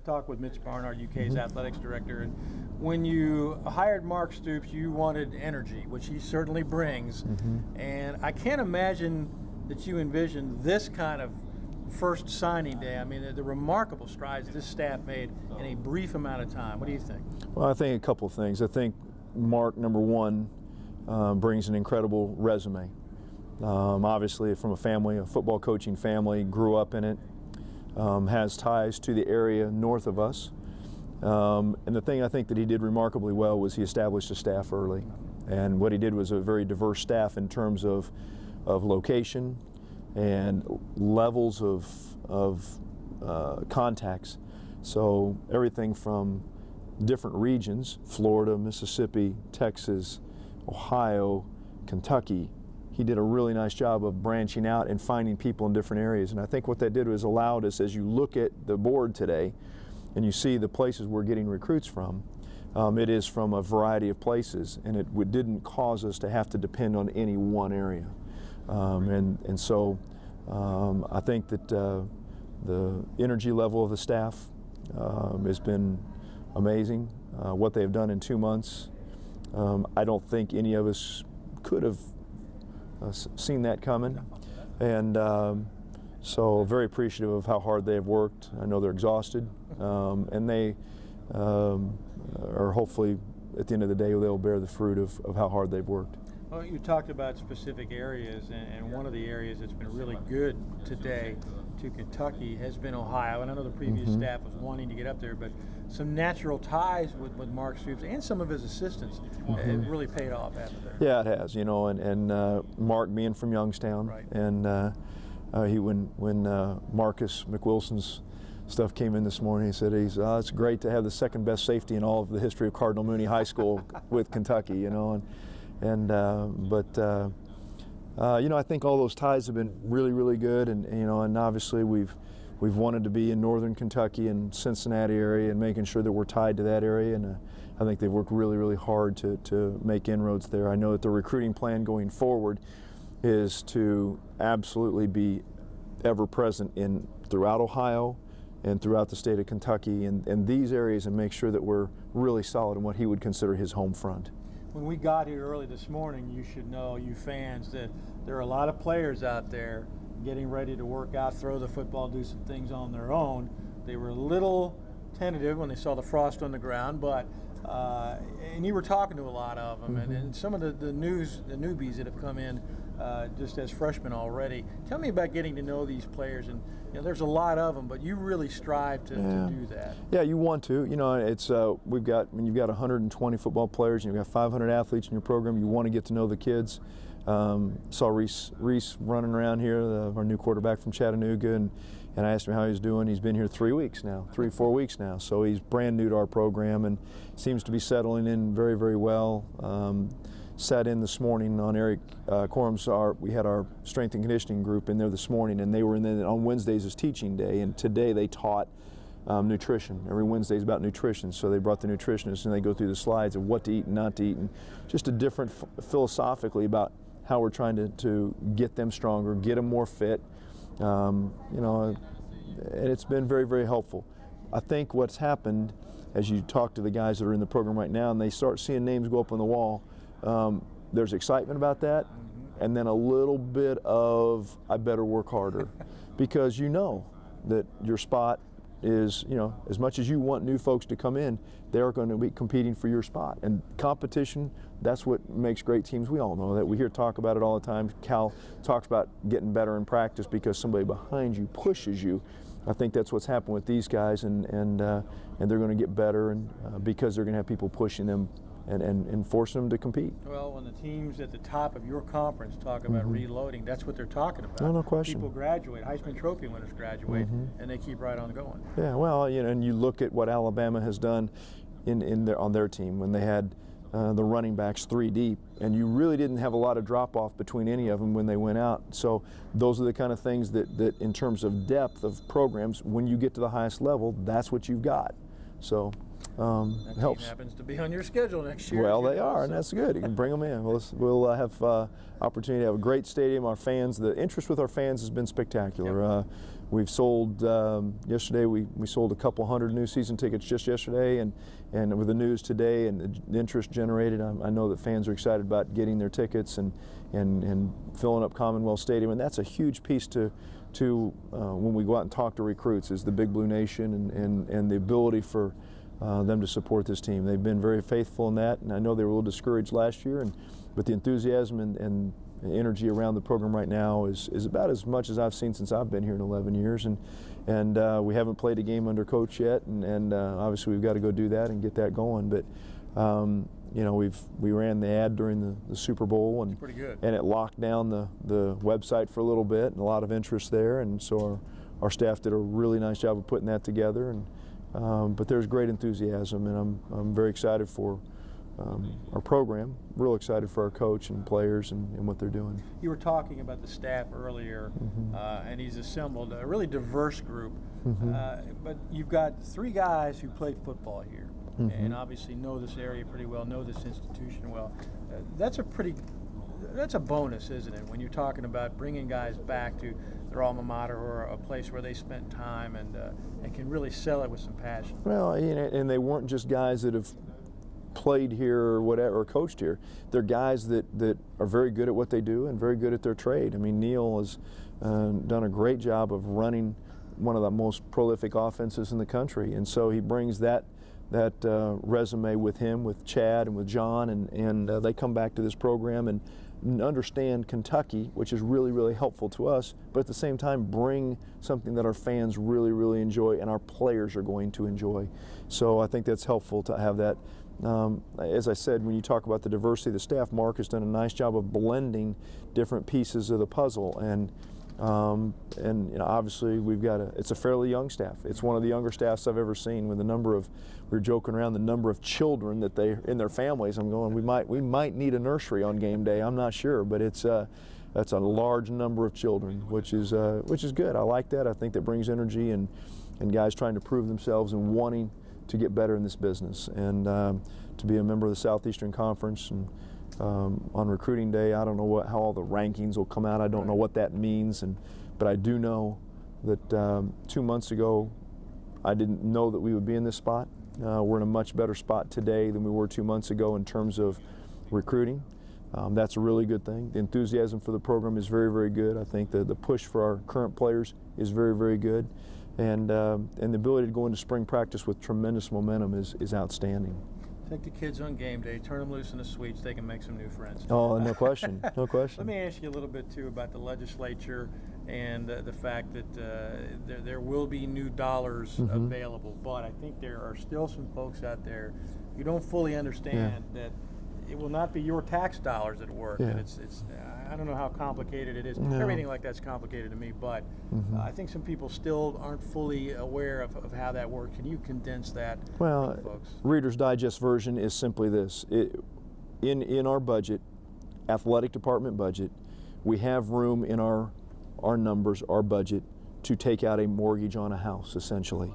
talked with Mitch Barnhart, UK's Athletics Director, and when you hired Mark Stoops, you wanted energy, which he certainly brings. And I can't imagine that you envisioned this kind of first signing day. I mean, the remarkable strides this staff made in a brief amount of time. What do you think? Well, I think a couple of things. I think Mark, number one, brings an incredible resume. Obviously from a football coaching family, grew up in it, has ties to the area north of us. And the thing I think that he did remarkably well was he established a staff early. And what he did was a very diverse staff in terms of location and levels of contacts. So everything from different regions, Florida, Mississippi, Texas, Ohio, Kentucky. He did a really nice job of branching out and finding people in different areas. And I think what that did was allowed us, as you look at the board today and you see the places we're getting recruits from, it is from a variety of places, and it didn't cause us to have to depend on any one area. And so I think that the energy level of the staff has been amazing. What they've done in 2 months, I don't think any of us could have seen that coming, and so very appreciative of how hard they have worked. I know they're exhausted, and they are hopefully at the end of the day they'll bear the fruit of how hard they've worked. Well, you talked about specific areas, and one of the areas that's been really good today to Kentucky has been Ohio. And I know the previous staff was wanting to get up there, but some natural ties with Mark Stoops and some of his assistants have really paid off after there. Yeah, it has, you know, and Mark being from Youngstown, right. And when Marcus McWilson's stuff came in this morning, he said it's great to have the second best safety in all of the history of Cardinal Mooney High School with Kentucky, you know, you know, I think all those ties have been really, really good, and you know, and obviously we've wanted to be in northern Kentucky and Cincinnati area and making sure that we're tied to that area, and I think they've worked really, really hard to make inroads there. I know that the recruiting plan going forward is to absolutely be ever present throughout Ohio and throughout the state of Kentucky and these areas, and make sure that we're really solid in what he would consider his home front. When we got here early this morning, you should know, you fans, that there are a lot of players out there getting ready to work out, throw the football, do some things on their own. They were a little tentative when they saw the frost on the ground, but and you were talking to a lot of them, and some of the newbies that have come in just as freshmen already. Tell me about getting to know these players, and you know, there's a lot of them, but you really strive to do that. Yeah, you want to. You know, it's you've got 120 football players and you've got 500 athletes in your program. You want to get to know the kids. Saw Reese running around here, our new quarterback from Chattanooga, and I asked him how he's doing. He's been here 4 weeks now, so he's brand new to our program and seems to be settling in very, very well. Sat in this morning on Eric Corum's. We had our strength and conditioning group in there this morning, and they were in there on Wednesdays is teaching day, and today they taught nutrition. Every Wednesday is about nutrition, so they brought the nutritionists and they go through the slides of what to eat and not to eat, and just a different philosophically about how we're trying to get them stronger, get them more fit, you know, and it's been very, very helpful. I think what's happened as you talk to the guys that are in the program right now and they start seeing names go up on the wall, there's excitement about that, and then a little bit of I better work harder because you know that your spot is, you know, as much as you want new folks to come in, they're going to be competing for your spot. And competition, that's what makes great teams. We all know that. We hear talk about it all the time. Cal talks about getting better in practice because somebody behind you pushes you. I think that's what's happened with these guys, and they're going to get better, and because they're going to have people pushing them and forcing them to compete. Well, when the teams at the top of your conference talk about reloading, that's what they're talking about. No question. People graduate, Heisman Trophy winners graduate, and they keep right on going. Yeah, well, you know, and you look at what Alabama has done on their team when they had the running backs 3 deep, and you really didn't have a lot of drop-off between any of them when they went out. So those are the kind of things that in terms of depth of programs, when you get to the highest level, that's what you've got. So That helps. team happens to be on your schedule next year. Well, they are, and that's good. You can bring them in. We'll have opportunity to have a great stadium. Our fans, the interest with our fans has been spectacular. Yep. We've sold yesterday. We sold a couple hundred new season tickets just yesterday, and with the news today and the interest generated, I know that fans are excited about getting their tickets and filling up Commonwealth Stadium, and that's a huge piece to when we go out and talk to recruits, is the Big Blue Nation and the ability for them to support this team. They've been very faithful in that, and I know they were a little discouraged last year, but the enthusiasm and energy around the program right now is about as much as I've seen since I've been here in 11 years, and we haven't played a game under coach yet, and obviously we've got to go do that and get that going. But you know, we ran the ad during the Super Bowl, and pretty good. And it locked down the website for a little bit, and a lot of interest there, and so our staff did a really nice job of putting that together. And but there's great enthusiasm, and I'm very excited for our program, real excited for our coach and players and what they're doing. You were talking about the staff earlier, and he's assembled a really diverse group, but you've got 3 guys who played football here, and obviously know this area pretty well, know this institution well. That's a bonus, isn't it, when you're talking about bringing guys back to their alma mater or a place where they spent time and can really sell it with some passion. Well, you know, and they weren't just guys that have played here or whatever, or coached here. They're guys that are very good at what they do and very good at their trade. I mean, Neil has done a great job of running one of the most prolific offenses in the country, and so he brings that resume with him, with Chad and with John, and they come back to this program and understand Kentucky, which is really, really helpful to us, but at the same time bring something that our fans really, really enjoy and our players are going to enjoy. So I think that's helpful to have that. As I said, when you talk about the diversity of the staff, Mark has done a nice job of blending different pieces of the puzzle, and you know, obviously it's a fairly young staff. It's one of the younger staffs I've ever seen, with the number of, we were joking around, the number of children that they in their families. I'm going, we might need a nursery on game day. I'm not sure, but that's a large number of children, which is good. I like that. I think that brings energy and guys trying to prove themselves and wanting to get better in this business, and to be a member of the Southeastern Conference. And on recruiting day, I don't know how all the rankings will come out. I don't know what that means, but I do know that 2 months ago I didn't know that we would be in this spot. We're in a much better spot today than we were 2 months ago in terms of recruiting. That's a really good thing. The enthusiasm for the program is very, very good. I think the push for our current players is very, very good, and the ability to go into spring practice with tremendous momentum is outstanding. Take the kids on game day, turn them loose in the suites, they can make some new friends. Oh, no question, no question. Let me ask you a little bit, too, about the legislature and the fact that there will be new dollars available, but I think there are still some folks out there who don't fully understand that it will not be your tax dollars at work. And it's I don't know how complicated it is. No. Everything like that's complicated to me, but I think some people still aren't fully aware of how that works. Can you condense that for folks? Reader's Digest version is simply this. In our budget, athletic department budget, we have room in our numbers, our budget, to take out a mortgage on a house, essentially.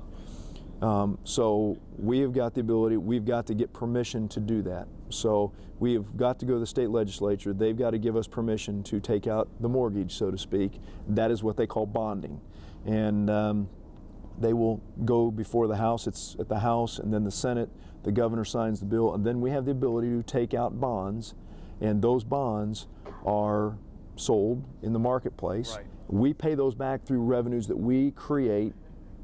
So we have got the ability, we've got to get permission to do that. So we have got to go to the state legislature. They've got to give us permission to take out the mortgage, so to speak. That is what they call bonding. And they will go before the House. It's at the House, and then the Senate. The governor signs the bill, and then we have the ability to take out bonds, and those bonds are sold in the marketplace. Right. We pay those back through revenues that we create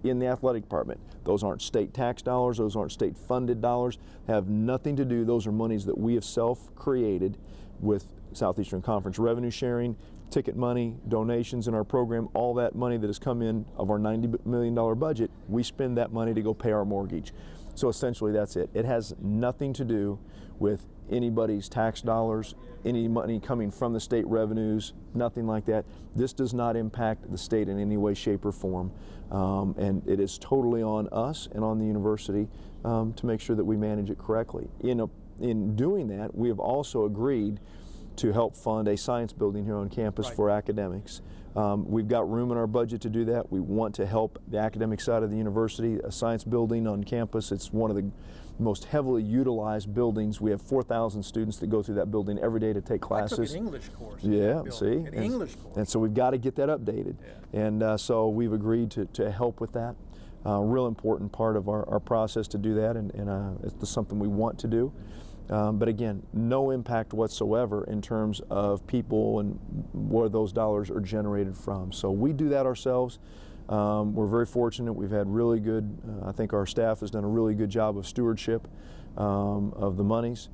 in the athletic department. Those aren't state tax dollars, those aren't state funded dollars, have nothing to do, those are monies that we have self-created with Southeastern Conference revenue sharing, ticket money, donations in our program, all that money that has come in of our $90 million budget, we spend that money to go pay our mortgage. So essentially that's it. It has nothing to do with anybody's tax dollars, any money coming from the state revenues, nothing like that. This does not impact the state in any way, shape, or form. And it is totally on us and on the university to make sure that we manage it correctly. In doing that, we have also agreed to help fund a science building here on campus for academics. We've got room in our budget to do that. We want to help the academic side of the university, a science building on campus. It's one of the most heavily utilized buildings. We have 4,000 students that go through that building every day to take classes. I took an English course. Yeah, see? An English course. And so we've got to get that updated. Yeah. And so we've agreed to help with that. Real important part of our process to do that, and it's something we want to do. But again, no impact whatsoever in terms of people and where those dollars are generated from. So we do that ourselves. We're very fortunate. We've had really good, I think our staff has done a really good job of stewardship of the monies.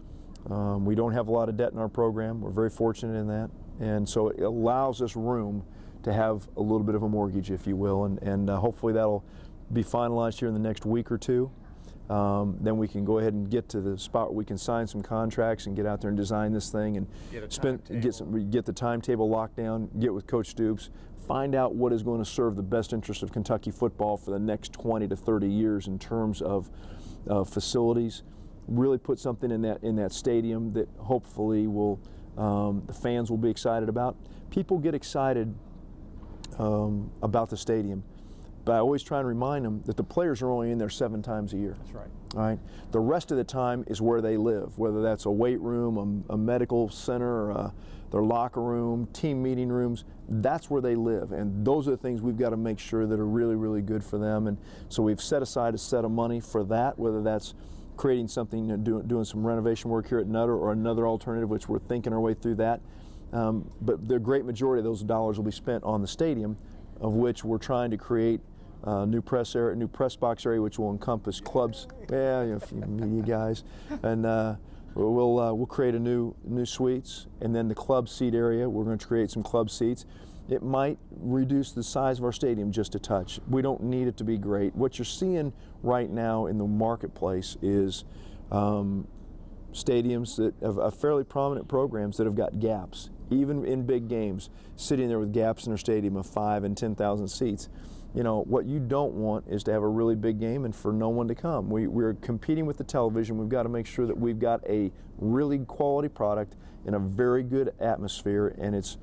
We don't have a lot of debt in our program. We're very fortunate in that. And so it allows us room to have a little bit of a mortgage, if you will, and hopefully that'll be finalized here in the next week or two. Then we can go ahead and get to the spot where we can sign some contracts and get out there and design this thing and get the timetable locked down, get with Coach Stoops, find out what is going to serve the best interest of Kentucky football for the next 20 to 30 years in terms of facilities. Really put something in that stadium that hopefully will the fans will be excited about. People get excited about the stadium, but I always try and remind them that the players are only in there 7 times a year. That's right. All right. The rest of the time is where they live, whether that's a weight room, a medical center, or their locker room, team meeting rooms. That's where they live, and those are the things we've got to make sure that are really, really good for them. And so we've set aside a set of money for that, whether that's creating something, doing some renovation work here at Nutter, or another alternative, which we're thinking our way through that. But the great majority of those dollars will be spent on the stadium, of which we're trying to create new press area, new press box area, which will encompass clubs. Yeah, a few media guys, and we'll create a new suites, and then the club seat area. We're going to create some club seats. It might reduce the size of our stadium just a touch. We don't need it to be great. What you're seeing right now in the marketplace is stadiums that have fairly prominent programs that have got gaps, even in big games, sitting there with gaps in their stadium of 5,000 and 10,000 seats. You know, what you don't want is to have a really big game and for no one to come. We're competing with the television. We've got to make sure that we've got a really quality product in a very good atmosphere, and it's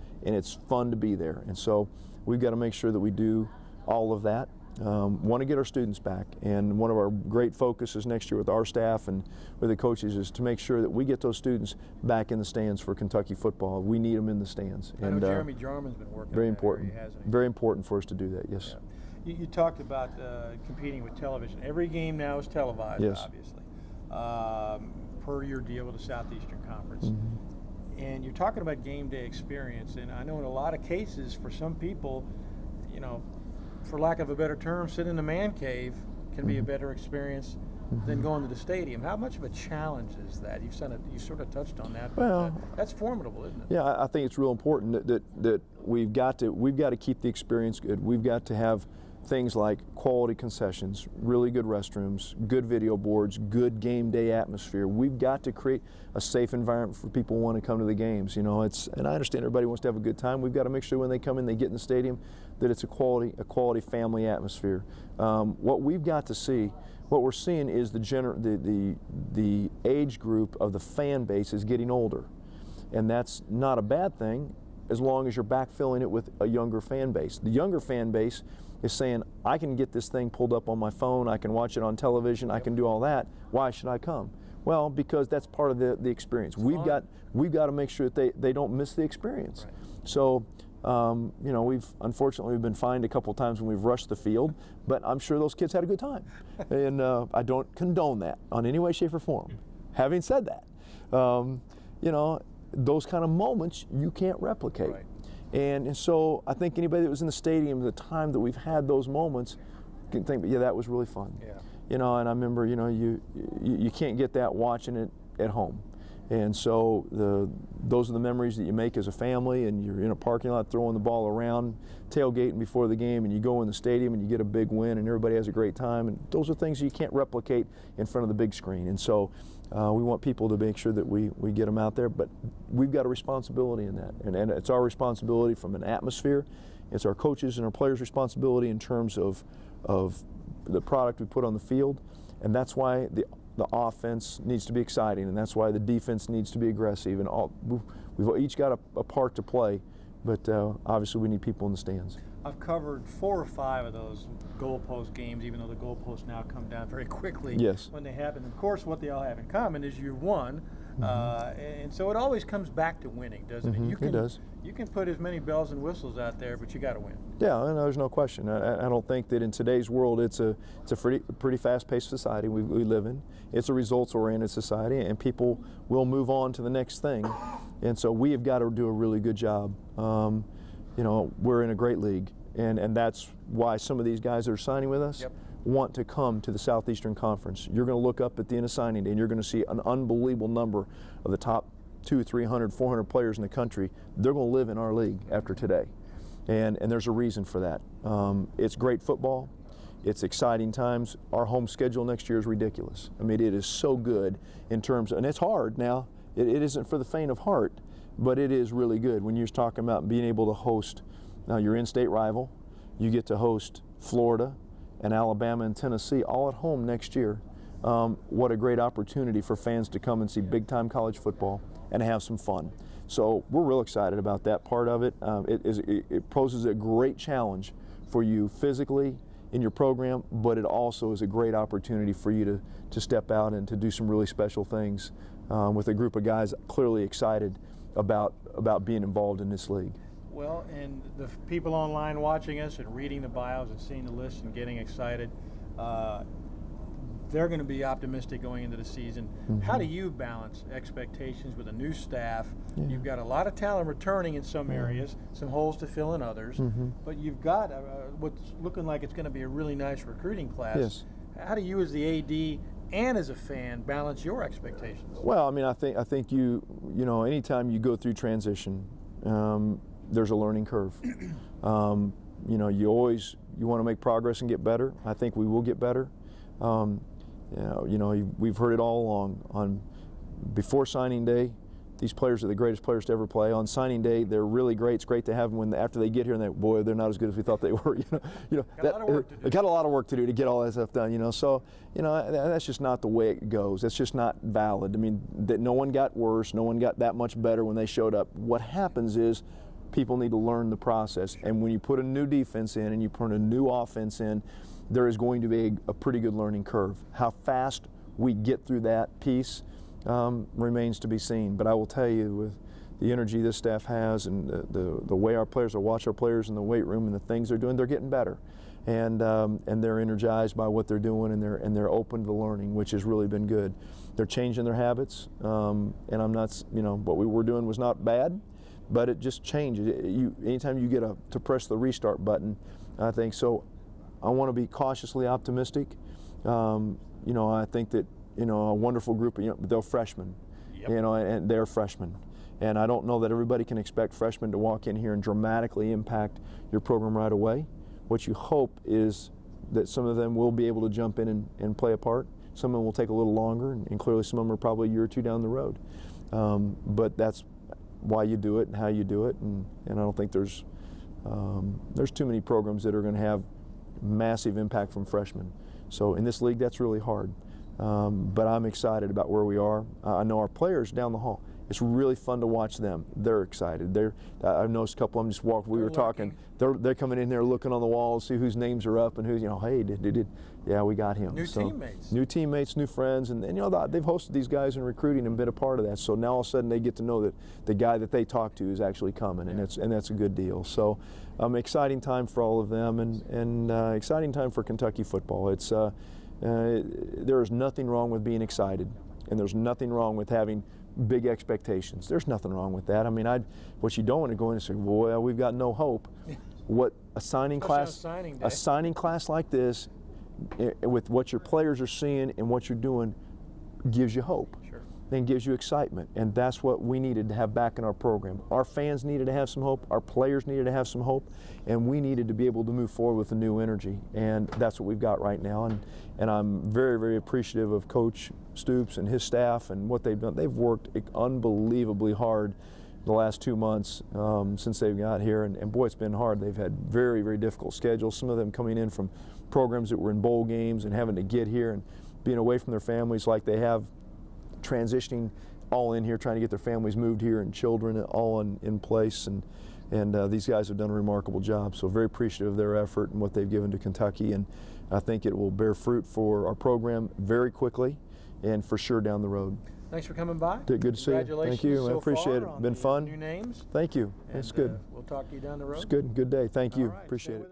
fun to be there. And so we've got to make sure that we do all of that. Want to get our students back, and one of our great focuses next year with our staff and with the coaches is to make sure that we get those students back in the stands for Kentucky football. We need them in the stands. I know Jeremy Jarman's been working very on that important, area, hasn't he? Very important for us to do that. Yes. Yeah. You talked about competing with television. Every game now is televised, yes. Obviously, per your deal with the Southeastern Conference. Mm-hmm. And you're talking about game day experience, and I know in a lot of cases for some people, you know, for lack of a better term, sitting in the man cave can be a better experience than going to the stadium. How much of a challenge is that? You sort of touched on that, but well, that's formidable, isn't it? Yeah, I think it's real important that we've got to keep the experience good. We've got to have things like quality concessions, really good restrooms, good video boards, good game day atmosphere. We've got to create a safe environment for people who want to come to the games. You know, and I understand everybody wants to have a good time. We've got to make sure when they come in, they get in the stadium, that it's a quality family atmosphere. What we've got to see, what we're seeing is the age group of the fan base is getting older, and that's not a bad thing as long as you're backfilling it with a younger fan base. The younger fan base is saying, I can get this thing pulled up on my phone, I can watch it on television, I can do all that. Why should I come? Well, because that's part of the experience. We've got to make sure that they don't miss the experience. Right. So, you know, we've been fined a couple of times when we've rushed the field, but I'm sure those kids had a good time. And I don't condone that on any way, shape, or form. Having said that, you know, those kind of moments you can't replicate. Right. And so I think anybody that was in the stadium at the time that we've had those moments can think, yeah, that was really fun. Yeah. You know, and I remember, you know, you can't get that watching it at home. And so those are the memories that you make as a family, and you're in a parking lot throwing the ball around, tailgating before the game, and you go in the stadium and you get a big win and everybody has a great time. And those are things you can't replicate in front of the big screen. And so we want people to make sure that we get them out there, but we've got a responsibility in that. And it's our responsibility from an atmosphere. It's our coaches and our players' responsibility in terms of the product we put on the field. And that's why the offense needs to be exciting, and that's why the defense needs to be aggressive. And we've each got a part to play but obviously we need people in the stands. I've covered 4 or 5 of those goalpost games, even though the goalposts now come down very quickly Yes. when they happen. Of course, what they all have in common is you've won, and so it always comes back to winning, doesn't it? It does. You can put as many bells and whistles out there, but you got to win. Yeah, and there's no question. I don't think that in today's world it's a pretty fast-paced society we live in. It's a results-oriented society, and people will move on to the next thing. And so we have got to do a really good job. You know, we're in a great league, and that's why some of these guys that are signing with us want to come to the Southeastern Conference. You're going to look up at the end of signing day, and you're going to see an unbelievable number of the top 200, 300, 400 players in the country. They're going to live in our league after today, and there's a reason for that. It's great football. It's exciting times. Our home schedule next year is ridiculous. I mean, it is so good in terms of, and it's hard now. It isn't for the faint of heart, but it is really good. When you're talking about being able to host your in-state rival, you get to host Florida and Alabama and Tennessee all at home next year. What a great opportunity for fans to come and see big-time college football and have some fun. So we're real excited about that part of it. It poses a great challenge for you physically in your program, but it also is a great opportunity for you to step out and to do some really special things with a group of guys clearly excited about being involved in this league. Well, and the people online watching us and reading the bios and seeing the list and getting excited, they're going to be optimistic going into the season. How do you balance expectations with a new staff? You've got a lot of talent returning in some areas, some holes to fill in others, but you've got what's looking like it's going to be a really nice recruiting class. Yes. How do you as the AD and as a fan balance your expectations? Well, I mean, I think you know, anytime you go through transition, there's a learning curve. You know, you want to make progress and get better. I think we will get better. We've heard it all along. Before signing day, these players are the greatest players to ever play. On signing day, they're really great. It's great to have them after they get here, and they're not as good as we thought they were. They got a lot of work to do to get all that stuff done. So that's just not the way it goes. That's just not valid. I mean, that no one got worse, no one got that much better when they showed up. What happens is people need to learn the process, and when you put a new defense in and you put a new offense in, there is going to be a pretty good learning curve. How fast we get through that piece remains to be seen. But I will tell you, with the energy this staff has and the way our players watch our players in the weight room and the things they're doing, they're getting better, and they're energized by what they're doing, and they're open to learning, which has really been good. They're changing their habits, and I'm not, what we were doing was not bad, but it just changes. Anytime you get to press the restart button, I think so. I want to be cautiously optimistic. I think that a wonderful group of they're freshmen, and they're freshmen, and I don't know that everybody can expect freshmen to walk in here and dramatically impact your program right away. What you hope is that some of them will be able to jump in and play a part. Some of them will take a little longer, and clearly some of them are probably a year or two down the road. But that's why you do it and how you do it, and I don't think there's too many programs that are going to have massive impact from freshmen. So in this league, that's really hard. But I'm excited about where we are. I know our players down the hall. It's really fun to watch them. They're excited. I've noticed a couple of them just walked. We were talking. They're coming in there looking on the walls, see whose names are up and who's, hey, yeah, we got him. New teammates, new friends, and they've hosted these guys in recruiting and been a part of that. So now all of a sudden they get to know that the guy that they talk to is actually coming, and that's a good deal. So exciting time for all of them, and exciting time for Kentucky football. It's there is nothing wrong with being excited, and there's nothing wrong with having big expectations. There's nothing wrong with that. I mean, what you don't want to go in and say, well, we've got no hope. What a signing class like this, with what your players are seeing and what you're doing, gives you hope. Sure. And gives you excitement, and that's what we needed to have back in our program. Our fans needed to have some hope, our players needed to have some hope, and we needed to be able to move forward with a new energy, and that's what we've got right now. And I'm very, very appreciative of Coach Stoops and his staff and what they've done. They've worked unbelievably hard the last 2 months since they've got here, and boy, it's been hard. They've had very, very difficult schedules, some of them coming in from programs that were in bowl games and having to get here and being away from their families like they have, transitioning all in here, trying to get their families moved here and children all in place. And And these guys have done a remarkable job. So very appreciative of their effort and what they've given to Kentucky. And I think it will bear fruit for our program very quickly and for sure down the road. Thanks for coming by. Good to see you. Congratulations. Thank you. So I appreciate far it. Been fun. New names. Thank you. That's good. We'll talk to you down the road. It's good. Good day. Thank you. All right, Appreciate stay it. with us.